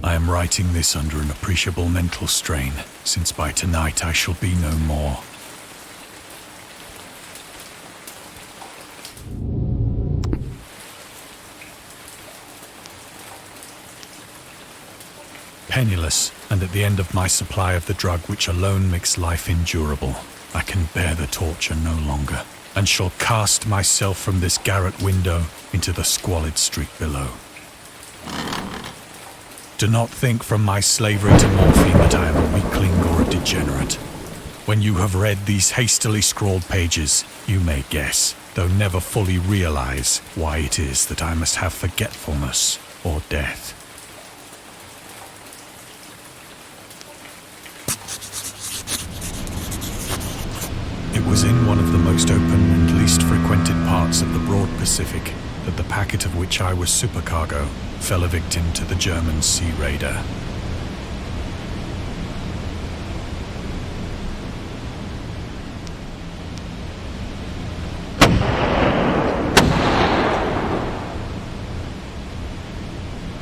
I am writing this under an appreciable mental strain, since by tonight I shall be no more. Penniless, and at the end of my supply of the drug which alone makes life endurable, I can bear the torture no longer, and shall cast myself from this garret window into the squalid street below. Do not think from my slavery to morphine that I am a weakling or a degenerate. When you have read these hastily scrawled pages, you may guess, though never fully realize, why it is that I must have forgetfulness or death. It was in one of the most open and least frequented parts of the broad Pacific that the packet of which I was supercargo fell a victim to the German sea raider.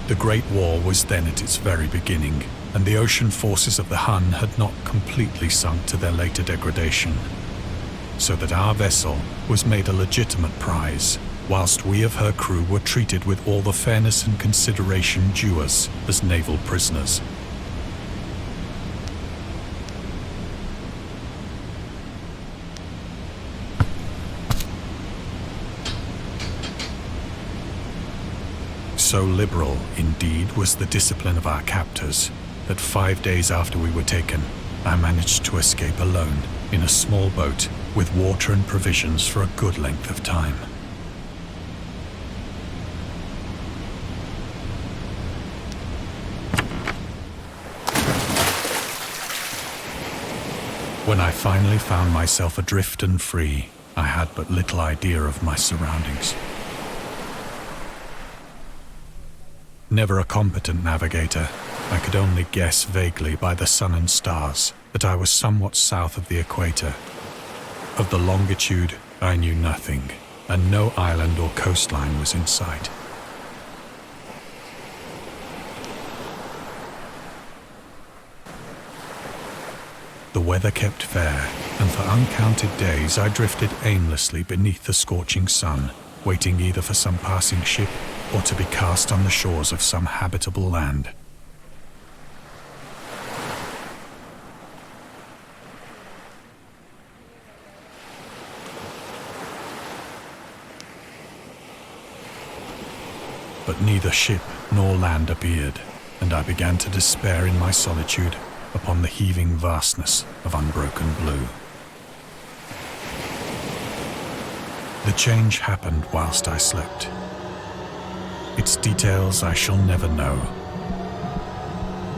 The Great War was then at its very beginning, and the ocean forces of the Hun had not completely sunk to their later degradation, so that our vessel was made a legitimate prize, whilst we of her crew were treated with all the fairness and consideration due us as naval prisoners. So liberal, indeed, was the discipline of our captors, that 5 days after we were taken, I managed to escape alone in a small boat with water and provisions for a good length of time. When I finally found myself adrift and free, I had but little idea of my surroundings. Never a competent navigator, I could only guess vaguely by the sun and stars that I was somewhat south of the equator. Of the longitude, I knew nothing, and no island or coastline was in sight. The weather kept fair, and for uncounted days I drifted aimlessly beneath the scorching sun, waiting either for some passing ship or to be cast on the shores of some habitable land. But neither ship nor land appeared, and I began to despair in my solitude upon the heaving vastness of unbroken blue. The change happened whilst I slept. Its details I shall never know,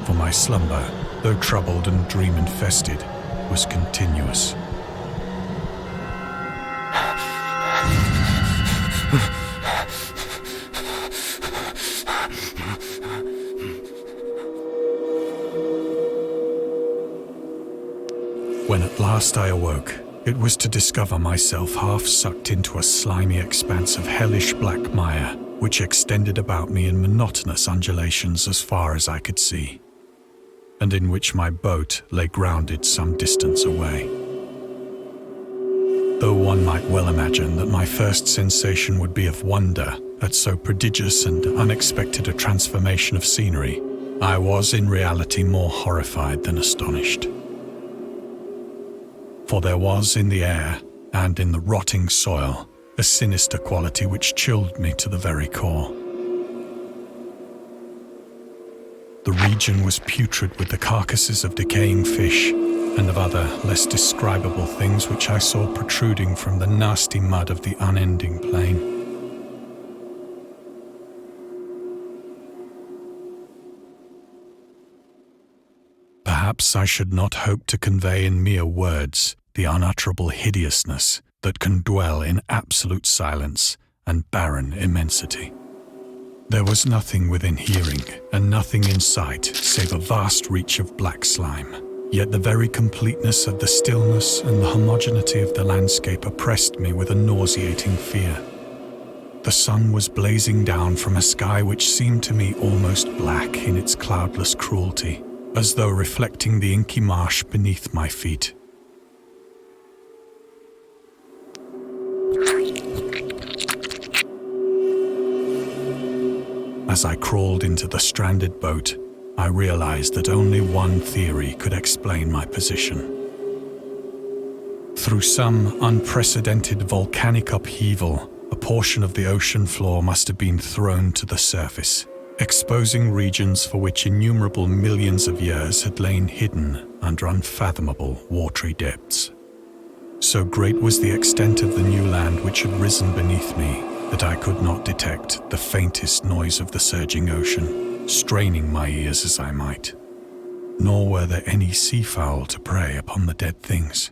for my slumber, though troubled and dream-infested, was continuous. When at last I awoke, it was to discover myself half sucked into a slimy expanse of hellish black mire, which extended about me in monotonous undulations as far as I could see, and in which my boat lay grounded some distance away. Though one might well imagine that my first sensation would be of wonder at so prodigious and unexpected a transformation of scenery, I was in reality more horrified than astonished. For there was in the air, and in the rotting soil, a sinister quality which chilled me to the very core. The region was putrid with the carcasses of decaying fish and of other, less describable things which I saw protruding from the nasty mud of the unending plain. Perhaps I should not hope to convey in mere words the unutterable hideousness that can dwell in absolute silence and barren immensity. There was nothing within hearing and nothing in sight save a vast reach of black slime. Yet the very completeness of the stillness and the homogeneity of the landscape oppressed me with a nauseating fear. The sun was blazing down from a sky which seemed to me almost black in its cloudless cruelty, as though reflecting the inky marsh beneath my feet. As I crawled into the stranded boat, I realized that only one theory could explain my position. Through some unprecedented volcanic upheaval, a portion of the ocean floor must have been thrown to the surface, exposing regions for which innumerable millions of years had lain hidden under unfathomable watery depths. So great was the extent of the new land which had risen beneath me that I could not detect the faintest noise of the surging ocean, straining my ears as I might. Nor were there any seafowl to prey upon the dead things.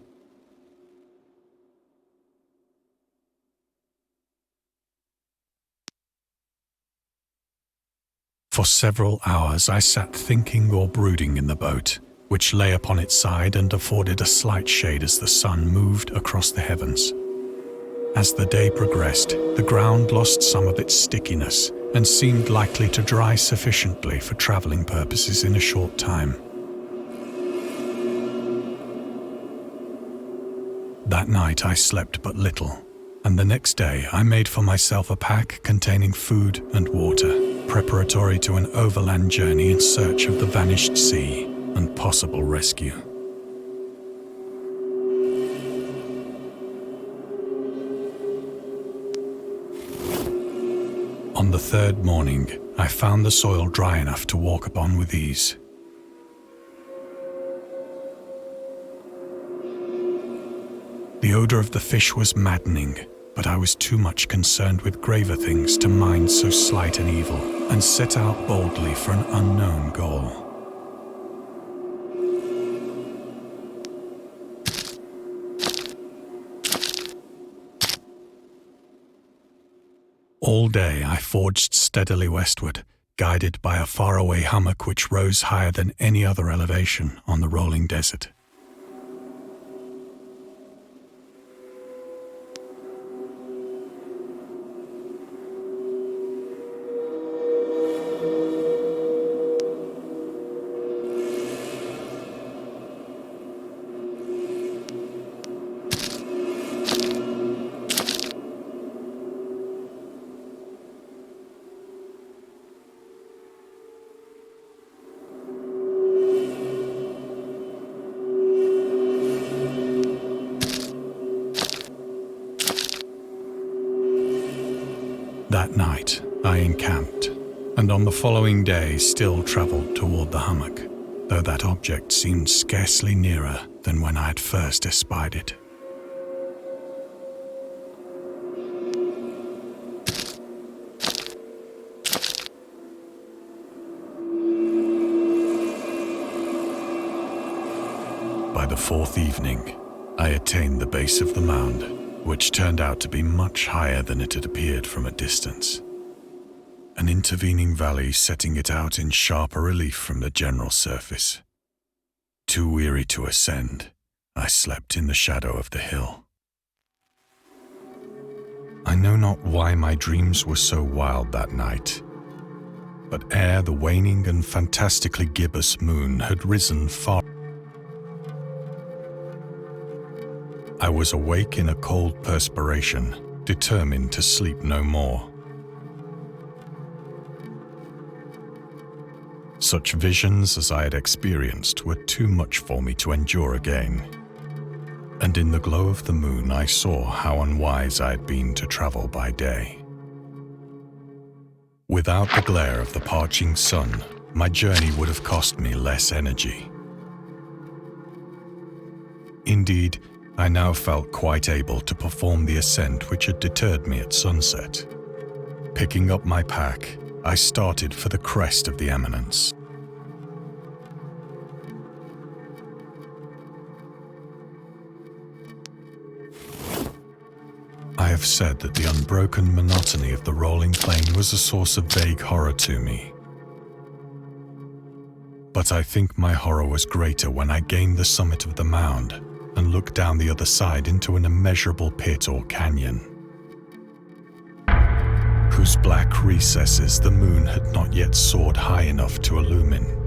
For several hours I sat thinking or brooding in the boat, which lay upon its side and afforded a slight shade as the sun moved across the heavens. As the day progressed, the ground lost some of its stickiness and seemed likely to dry sufficiently for traveling purposes in a short time. That night I slept but little, and the next day I made for myself a pack containing food and water, preparatory to an overland journey in search of the vanished sea and possible rescue. On the third morning, I found the soil dry enough to walk upon with ease. The odor of the fish was maddening, but I was too much concerned with graver things to mind so slight an evil, and set out boldly for an unknown goal. All day I forged steadily westward, guided by a faraway hummock which rose higher than any other elevation on the rolling desert. That night, I encamped, and on the following day still travelled toward the hummock, though that object seemed scarcely nearer than when I had first espied it. By the fourth evening, I attained the base of the mound, which turned out to be much higher than it had appeared from a distance. An intervening valley setting it out in sharper relief from the general surface. Too weary to ascend, I slept in the shadow of the hill. I know not why my dreams were so wild that night, but ere the waning and fantastically gibbous moon had risen far, I was awake in a cold perspiration, determined to sleep no more. Such visions as I had experienced were too much for me to endure again, and in the glow of the moon I saw how unwise I had been to travel by day. Without the glare of the parching sun, my journey would have cost me less energy. Indeed, I now felt quite able to perform the ascent which had deterred me at sunset. Picking up my pack, I started for the crest of the eminence. I have said that the unbroken monotony of the rolling plain was a source of vague horror to me. But I think my horror was greater when I gained the summit of the mound and looked down the other side into an immeasurable pit or canyon. whose black recesses the moon had not yet soared high enough to illumine.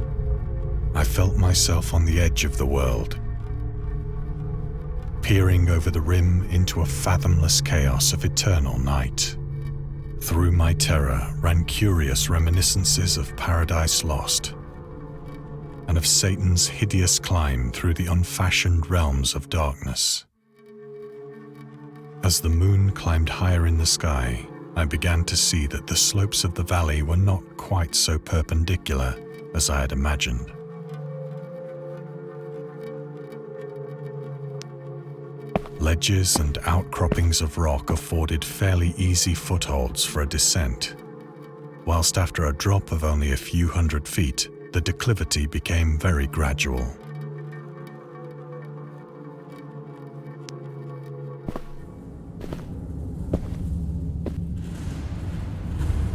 I felt myself on the edge of the world, peering over the rim into a fathomless chaos of eternal night. Through my terror ran curious reminiscences of Paradise Lost, and of Satan's hideous climb through the unfashioned realms of darkness. As the moon climbed higher in the sky, I began to see that the slopes of the valley were not quite so perpendicular as I had imagined. Ledges and outcroppings of rock afforded fairly easy footholds for a descent, whilst after a drop of only a few hundred feet, the declivity became very gradual.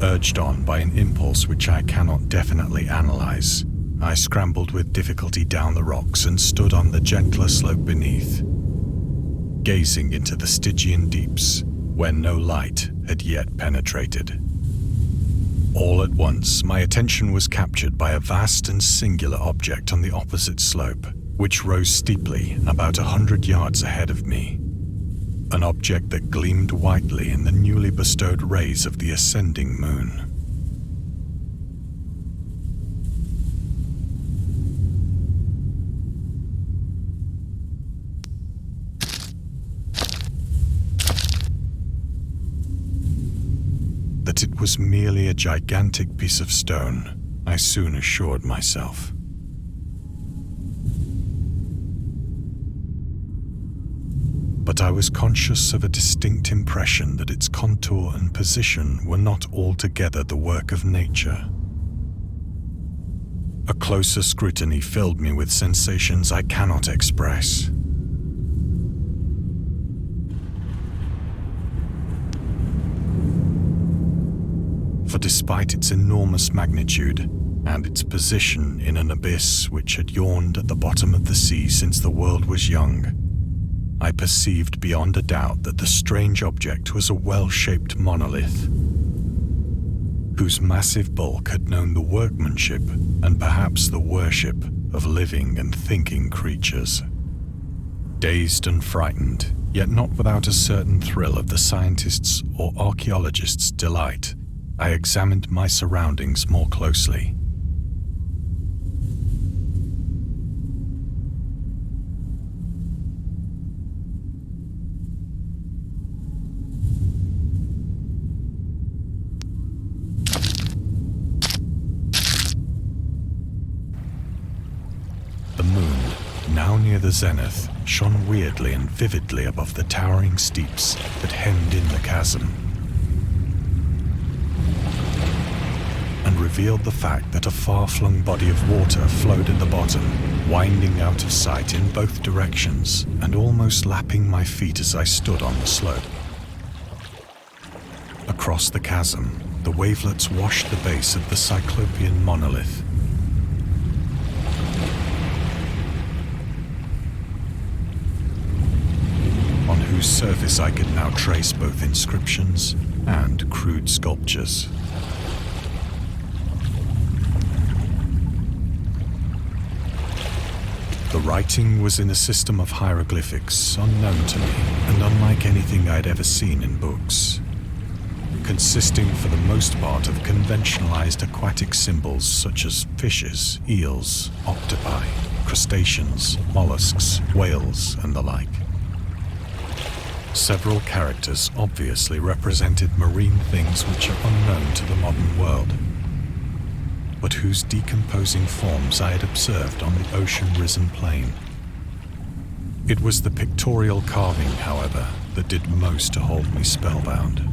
Urged on by an impulse which I cannot definitely analyze, I scrambled with difficulty down the rocks and stood on the gentler slope beneath, gazing into the Stygian deeps where no light had yet penetrated. All at once, my attention was captured by a vast and singular object on the opposite slope, which rose steeply about 100 yards ahead of me. An object that gleamed whitely in the newly bestowed rays of the ascending moon. That it was merely a gigantic piece of stone, I soon assured myself. But I was conscious of a distinct impression that its contour and position were not altogether the work of nature. A closer scrutiny filled me with sensations I cannot express. For despite its enormous magnitude and its position in an abyss which had yawned at the bottom of the sea since the world was young, I perceived beyond a doubt that the strange object was a well-shaped monolith, whose massive bulk had known the workmanship and perhaps the worship of living and thinking creatures. Dazed and frightened, yet not without a certain thrill of the scientist's or archaeologist's delight, I examined my surroundings more closely. The moon, now near the zenith, shone weirdly and vividly above the towering steeps that hemmed in the chasm, and revealed the fact that a far-flung body of water flowed at the bottom, winding out of sight in both directions and almost lapping my feet as I stood on the slope. Across the chasm, the wavelets washed the base of the Cyclopean monolith, on whose surface I could now trace both inscriptions and crude sculptures. The writing was in a system of hieroglyphics unknown to me and unlike anything I'd ever seen in books, consisting for the most part of conventionalized aquatic symbols such as fishes, eels, octopi, crustaceans, mollusks, whales, and the like. Several characters obviously represented marine things which are unknown to the modern world, but whose decomposing forms I had observed on the ocean-risen plain. It was the pictorial carving, however, that did most to hold me spellbound.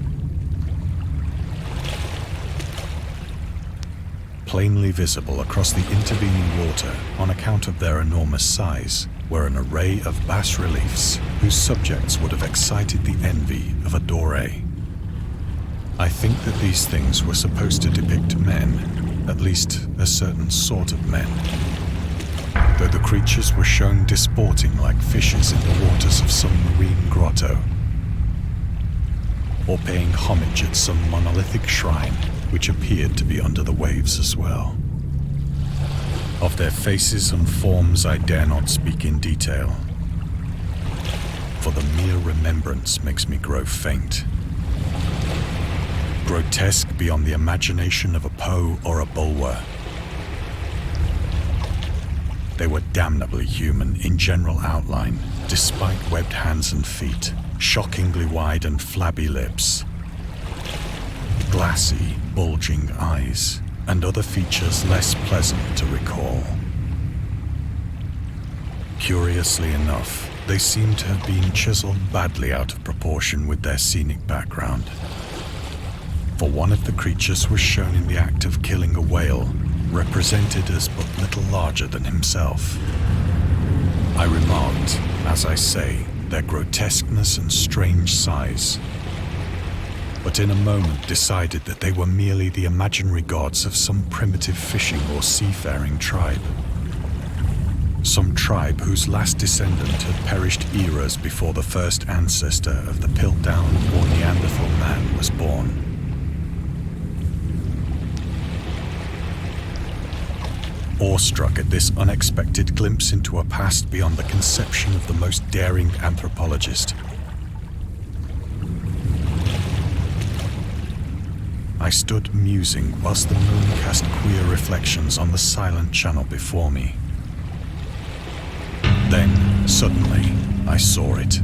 Plainly visible across the intervening water on account of their enormous size were an array of bas-reliefs whose subjects would have excited the envy of a Doré. I think that these things were supposed to depict men, at least a certain sort of men, though the creatures were shown disporting like fishes in the waters of some marine grotto. or paying homage at some monolithic shrine which appeared to be under the waves as well. Of their faces and forms I dare not speak in detail, for the mere remembrance makes me grow faint. Grotesque beyond the imagination of a Poe or a Bulwer. They were damnably human in general outline, despite webbed hands and feet, shockingly wide and flabby lips, glassy, bulging eyes, and other features less pleasant to recall. Curiously enough, they seem to have been chiseled badly out of proportion with their scenic background. For one of the creatures was shown in the act of killing a whale, represented as but little larger than himself. I remarked, as I say, their grotesqueness and strange size, but in a moment decided that they were merely the imaginary gods of some primitive fishing or seafaring tribe. Some tribe whose last descendant had perished eras before the first ancestor of the Piltdown or Neanderthal man was born. Awestruck at this unexpected glimpse into a past beyond the conception of the most daring anthropologist, I stood musing whilst the moon cast queer reflections on the silent channel before me. Then, suddenly, I saw it.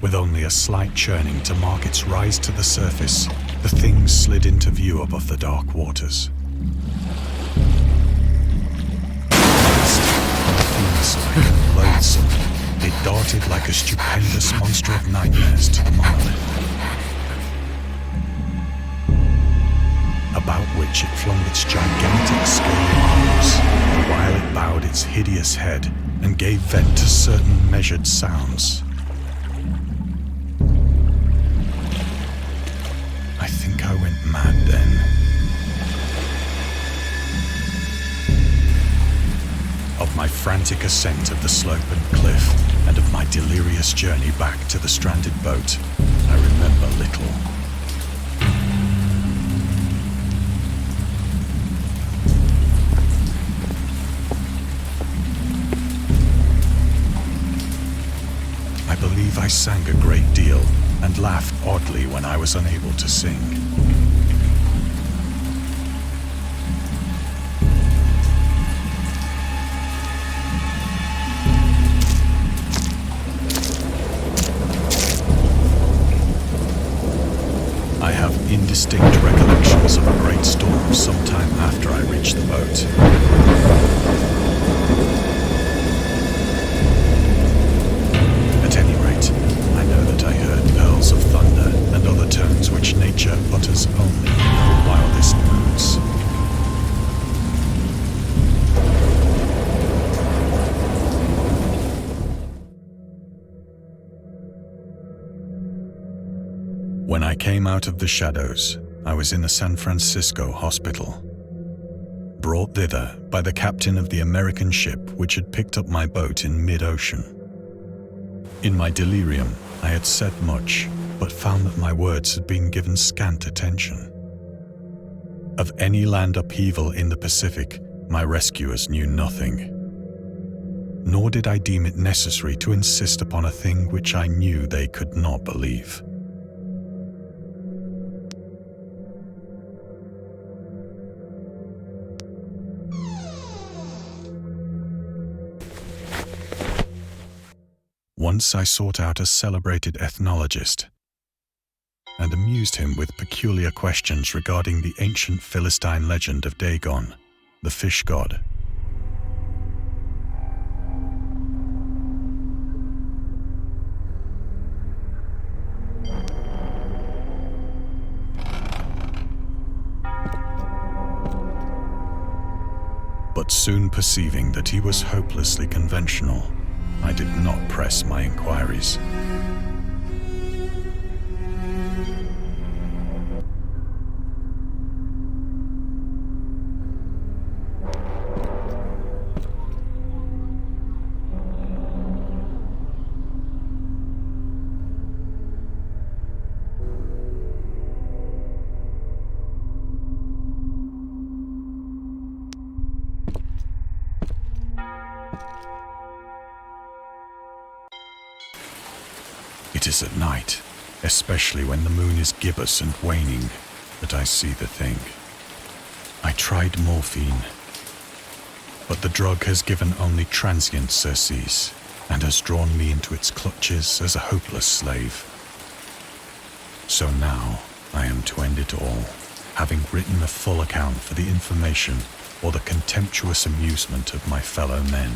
With only a slight churning to mark its rise to the surface, the thing slid into view above the dark waters. Fiend-like and loathsome, it darted like a stupendous monster of nightmares to the monolith, about which it flung its gigantic scaly arms, while it bowed its hideous head and gave vent to certain measured sounds. I think I went mad then. Of my frantic ascent of the slope and cliff, and of my delirious journey back to the stranded boat, I remember little. I believe I sang a great deal, and laughed oddly when I was unable to sing. I have indistinct recollections of a great storm sometime after I reached the boat. At any rate, I know that I heard pearls of thunder and other tones which nature utters only in her wildest moods. When I came out of the shadows, I was in a San Francisco hospital, brought thither by the captain of the American ship which had picked up my boat in mid-ocean. In my delirium, I had said much, but found that my words had been given scant attention. Of any land upheaval in the Pacific, my rescuers knew nothing. Nor did I deem it necessary to insist upon a thing which I knew they could not believe. Once I sought out a celebrated ethnologist and amused him with peculiar questions regarding the ancient Philistine legend of Dagon, the fish god. But soon perceiving that he was hopelessly conventional, I did not press my inquiries. is at night, especially when the moon is gibbous and waning, that I see the thing. I tried morphine, but the drug has given only transient surcease and has drawn me into its clutches as a hopeless slave. So now I am to end it all, having written a full account for the information or the contemptuous amusement of my fellow men.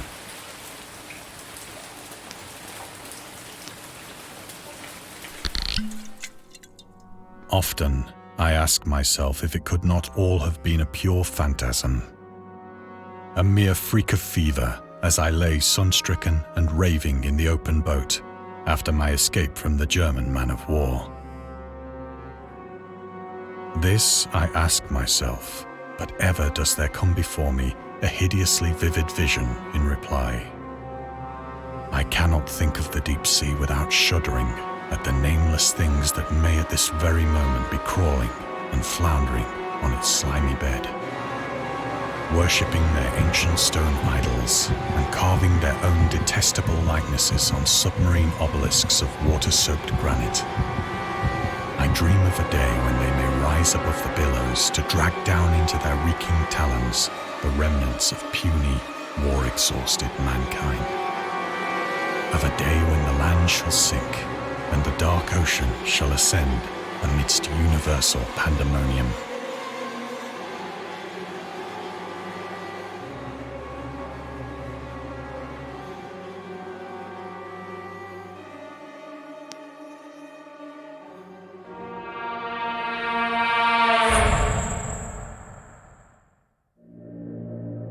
Often, I ask myself if it could not all have been a pure phantasm, a mere freak of fever as I lay sun-stricken and raving in the open boat after my escape from the German man-of-war. This I ask myself, but ever does there come before me a hideously vivid vision in reply. I cannot think of the deep sea without shuddering at the nameless things that may at this very moment be crawling and floundering on its slimy bed, worshipping their ancient stone idols and carving their own detestable likenesses on submarine obelisks of water-soaked granite. I dream of a day when they may rise above the billows to drag down into their reeking talons the remnants of puny, war-exhausted mankind. Of a day when the land shall sink and the dark ocean shall ascend amidst universal pandemonium.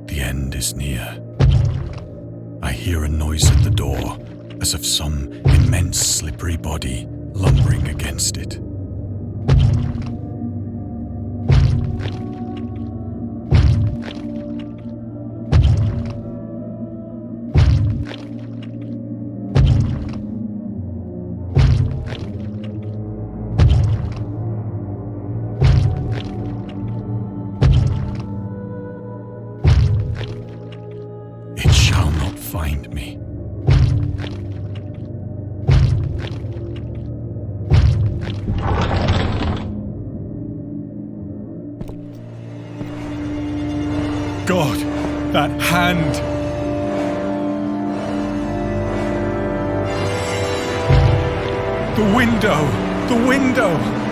The end is near. I hear a noise at the door, as of some immense slippery body lumbering against it. It shall not find me. God, that hand! The window! The window!